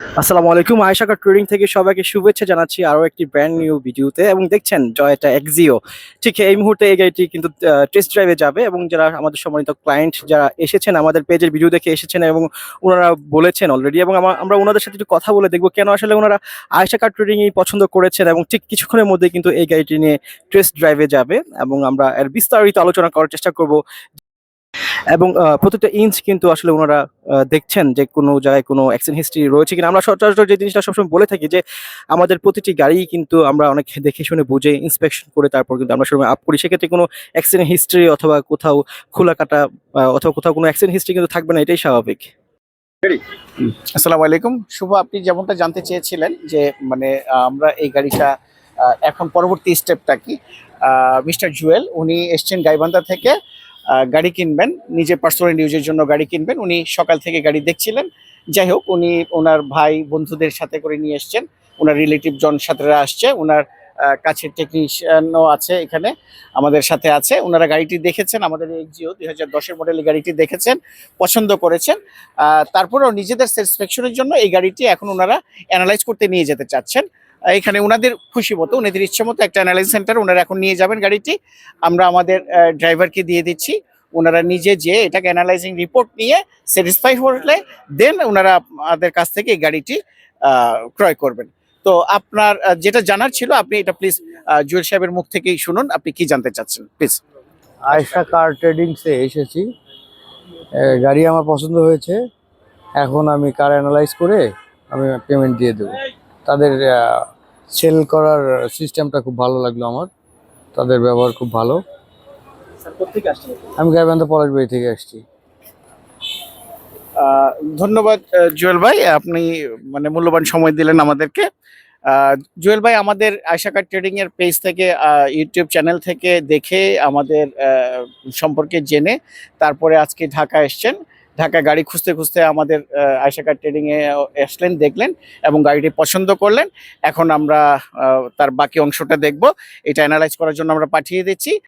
আসসালামু আলাইকুম, আয়েশা কার ট্রেডিং থেকে সবাইকে শুভেচ্ছা জানাচ্ছি আরো একটি ব্র্যান্ড নিউ ভিডিওতে। এবং দেখছেন জয়টা এক্সিও, ঠিক এই মুহূর্তে এই গাড়িটি কিন্তু টেস্ট ড্রাইভে যাবে। এবং যারা আমাদের সম্মানিত ক্লায়েন্ট যারা এসেছেন আমাদের পেজের ভিডিও দেখে এসেছেন এবং ওনারা বলেছেন অলরেডি, এবং আমরা ওনাদের সাথে একটু কথা বলে দেখবো কেন আসলে ওনারা আয়েশা কার ট্রেডিং পছন্দ করেছেন। এবং ঠিক কিছুক্ষণের মধ্যে কিন্তু এই গাড়িটি নিয়ে টেস্ট ড্রাইভে যাবে এবং আমরা এর বিস্তারিত আলোচনা করার চেষ্টা করব। এবং প্রত্যেকটা ইঞ্চ কিন্তু আসলে ওনারা দেখছেন যে কোনো জায়গায় কোনো অ্যাক্সিডেন্ট হিস্ট্রি রয়েছে কিনা। আমরা সচরাচর যে জিনিসটা সবসময় বলে থাকি যে আমাদের প্রতিটি গাড়ি কিন্তু আমরা অনেক দেখে শুনে বুঝে ইন্সপেকশন করে তারপর কিন্তু আমরা শোরুমে আপ করি। সেক্ষেত্রে কোনো অ্যাক্সিডেন্ট হিস্ট্রি অথবা কোথাও খোলা কাটা অথবা কোথাও কোনো অ্যাক্সিডেন্ট হিস্ট্রি কিন্তু থাকবে না, এটাই স্বাভাবিক। আসসালামু আলাইকুম শুভ, আপনি যেমনটা জানতে চেয়েছিলেন যে মানে আমরা এই গাড়িটা এখন পরবর্তী স্টেপটা কি। মিস্টার জুয়েল উনি এসছেন গাইবান্ধা থেকে, গাড়ি কিনবেন, নিজের পার্সোনাল ইউজের জন্য গাড়ি কিনবেন। উনি সকাল থেকে গাড়ি দেখছিলেন। যাই হোক, উনি ওনার ভাই বন্ধুদের সাথে করে নিয়ে এসছেন, ওনার রিলেটিভ জন সাথে আসছে, ওনার কাছের টেকনিশিয়ানও আছে এখানে আমাদের সাথে আছে। ওনারা গাড়িটি দেখেছেন, আমাদের এক্সিও 2010-এর মডেলের গাড়িটি দেখেছেন, পছন্দ করেছেন। তারপরেও নিজেদের স্যাটিসফ্যাকশনের জন্য এই গাড়িটি এখন ওনারা অ্যানালাইজ করতে নিয়ে যেতে চাচ্ছেন। এখানে ওনাদের খুশি মতো, ওনাদের ইচ্ছে মতো একটা অ্যানালাইজ সেন্টার ওনারা এখন নিয়ে যাবেন গাড়িটি। আমরা আমাদের ড্রাইভারকে দিয়ে দিচ্ছি, ওনারা নিজে যে এটাকে অ্যানালাইজিং রিপোর্ট নিয়ে স্যাটিসফাই হলে দেন ওনারা আমাদের কাছ থেকে এই গাড়িটি ক্রয় করবেন। তো আপনার যেটা জানার ছিল আপনি এটা প্লিজ জুয়েল সাহেবের মুখ থেকেই শুনুন, আপনি কি জানতে চাচ্ছেন প্লিজ। আয়েশা কার ট্রেডিংসে এসেছি। গাড়ি আমার পছন্দ হয়েছে। এখন আমি কার অ্যানালাইজ করে আমি পেমেন্ট দিয়ে দেবো। তাদের সেল করার সিস্টেমটা খুব ভালো লাগলো আমার, তাদের ব্যবহার খুব ভালো। আমি গাইবান্ধা পলাশবাড়ি থেকে আসছি। ধন্যবাদ জুয়েল ভাই, আপনি মানে মূল্যবান সময় দিলেন আমাদেরকে। জুয়েল ভাই আমাদের আয়েশা কার ট্রেডিং এর পেজ থেকে, ইউটিউব চ্যানেল থেকে দেখে আমাদের সম্পর্কে জেনে তারপরে আজকে ঢাকা এসছেন। ঢাকা গাড়ি খুঁজতে খুঁজতে আমাদের আয়েশা কার ট্রেডিং এ আসলেন, দেখলেন এবং গাড়িটি পছন্দ করলেন। এখন আমরা তার বাকি অংশটা দেখব, এটা অ্যানালাইজ করার জন্য আমরা পাঠিয়ে দিচ্ছি।